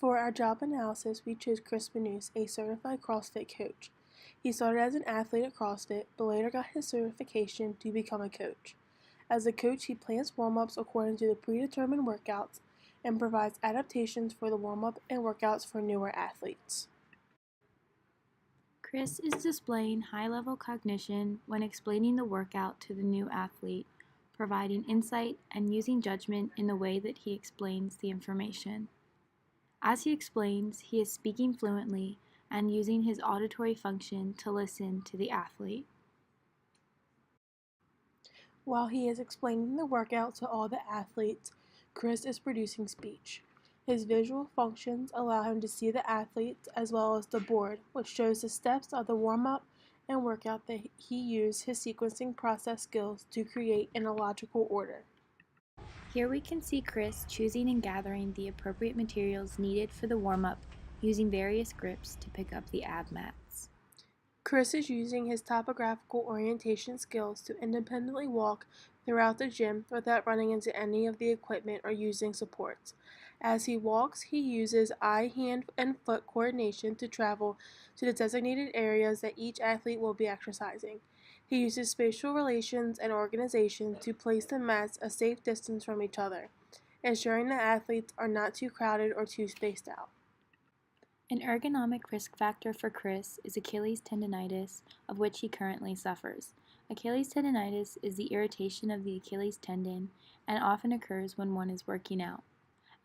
For our job analysis, we chose Chris Manus, a certified CrossFit coach. He started as an athlete at CrossFit, but later got his certification to become a coach. As a coach, he plans warm-ups according to the predetermined workouts and provides adaptations for the warm-up and workouts for newer athletes. Chris is displaying high-level cognition when explaining the workout to the new athlete, providing insight and using judgment in the way that he explains the information. As he explains, he is speaking fluently and using his auditory function to listen to the athlete. While he is explaining the workout to all the athletes, Chris is producing speech. His visual functions allow him to see the athletes as well as the board, which shows the steps of the warm-up and workout that he used his sequencing process skills to create in a logical order. Here we can see Chris choosing and gathering the appropriate materials needed for the warm-up using various grips to pick up the ab mats. Chris is using his topographical orientation skills to independently walk throughout the gym without running into any of the equipment or using supports. As he walks, he uses eye, hand, and foot coordination to travel to the designated areas that each athlete will be exercising. He uses spatial relations and organization to place the mats a safe distance from each other, ensuring that athletes are not too crowded or too spaced out. An ergonomic risk factor for Chris is Achilles tendonitis, of which he currently suffers. Achilles tendonitis is the irritation of the Achilles tendon and often occurs when one is working out.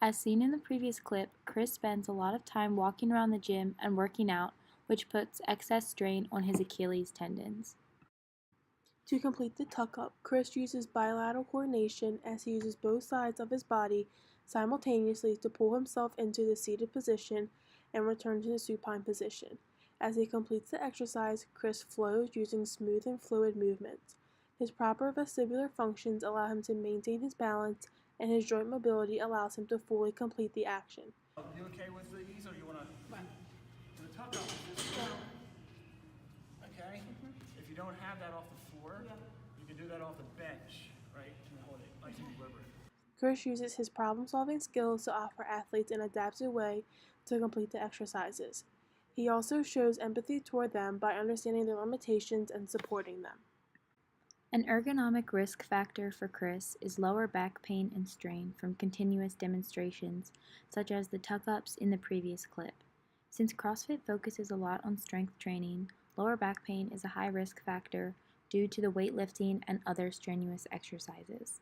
As seen in the previous clip, Chris spends a lot of time walking around the gym and working out, which puts excess strain on his Achilles tendons. To complete the tuck-up, Chris uses bilateral coordination as he uses both sides of his body simultaneously to pull himself into the seated position and return to the supine position. As he completes the exercise, Chris flows using smooth and fluid movements. His proper vestibular functions allow him to maintain his balance, and his joint mobility allows him to fully complete the action. You okay with these, or you want to do the tuck up? Okay? If you don't have that off the floor, you can do that off the bench, right? And hold it nice and deliberate. Chris uses his problem-solving skills to offer athletes an adaptive way to complete the exercises. He also shows empathy toward them by understanding their limitations and supporting them. An ergonomic risk factor for Chris is lower back pain and strain from continuous demonstrations, such as the tuck-ups in the previous clip. Since CrossFit focuses a lot on strength training, lower back pain is a high risk factor due to the weightlifting and other strenuous exercises.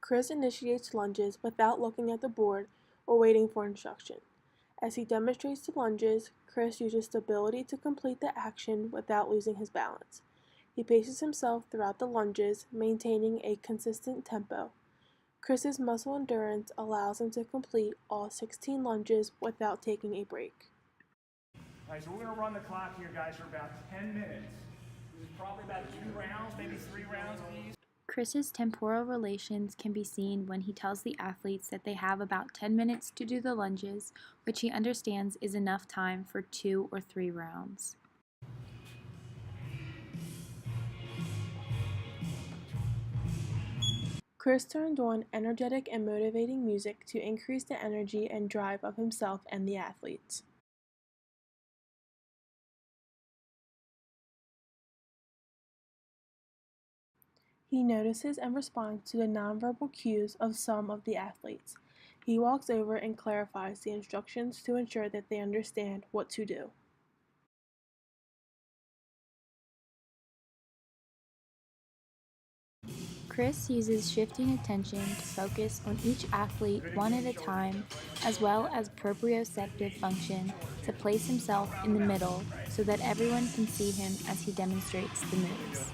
Chris initiates lunges without looking at the board or waiting for instruction. As he demonstrates the lunges, Chris uses stability to complete the action without losing his balance. He paces himself throughout the lunges, maintaining a consistent tempo. Chris's muscle endurance allows him to complete all 16 lunges without taking a break. All right, so we're going to run the clock here, guys, for about 10 minutes. This is probably about 2 rounds, maybe 3 rounds of these. Chris's temporal relations can be seen when he tells the athletes that they have about 10 minutes to do the lunges, which he understands is enough time for 2 or 3 rounds. Chris turned on energetic and motivating music to increase the energy and drive of himself and the athletes. He notices and responds to the nonverbal cues of some of the athletes. He walks over and clarifies the instructions to ensure that they understand what to do. Chris uses shifting attention to focus on each athlete one at a time, as well as proprioceptive function to place himself in the middle so that everyone can see him as he demonstrates the moves.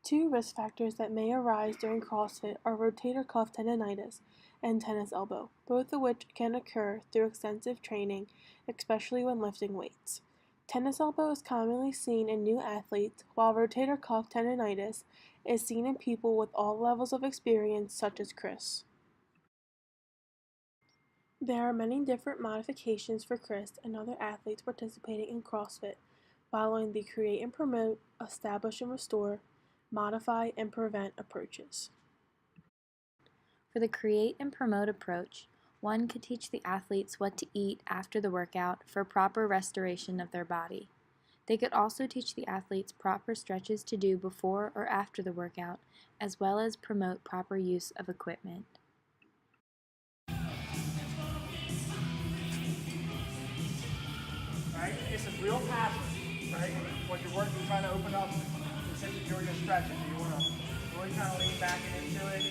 2 risk factors that may arise during CrossFit are rotator cuff tendonitis and tennis elbow, both of which can occur through extensive training, especially when lifting weights. Tennis elbow is commonly seen in new athletes, while rotator cuff tendonitis is seen in people with all levels of experience, such as Chris. There are many different modifications for Chris and other athletes participating in CrossFit, following the create and promote, establish and restore, modify and prevent approaches. For the create and promote approach, One could teach the athletes what to eat after the workout for proper restoration of their body. They could also teach the athletes proper stretches to do before or after the workout, as well as promote proper use of equipment. Right? It's a real passive, right? When you're working, trying to open up, essentially you're just stretching. You want to really kind of lean back and into it.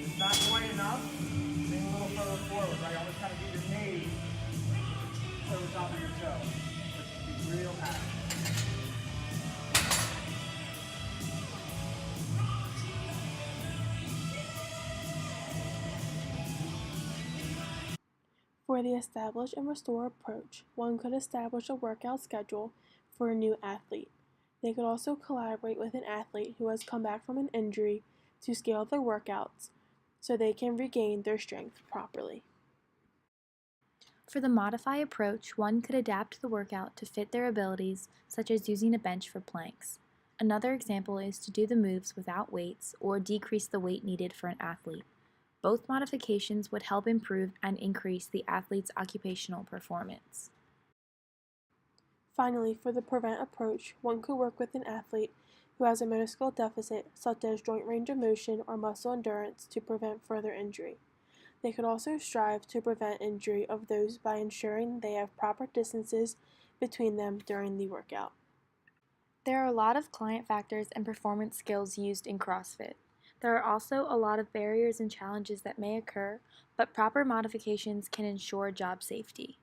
It's not quite enough. Lean a little further forward, right? Almost kind of get your knee over top of your toe. But be real passive. For the establish and restore approach, one could establish a workout schedule for a new athlete. They could also collaborate with an athlete who has come back from an injury to scale their workouts so they can regain their strength properly. For the modify approach, one could adapt the workout to fit their abilities, such as using a bench for planks. Another example is to do the moves without weights or decrease the weight needed for an athlete. Both modifications would help improve and increase the athlete's occupational performance. Finally, for the prevent approach, one could work with an athlete who has a motor skill deficit, such as joint range of motion or muscle endurance, to prevent further injury. They could also strive to prevent injury of those by ensuring they have proper distances between them during the workout. There are a lot of client factors and performance skills used in CrossFit. There are also a lot of barriers and challenges that may occur, but proper modifications can ensure job safety.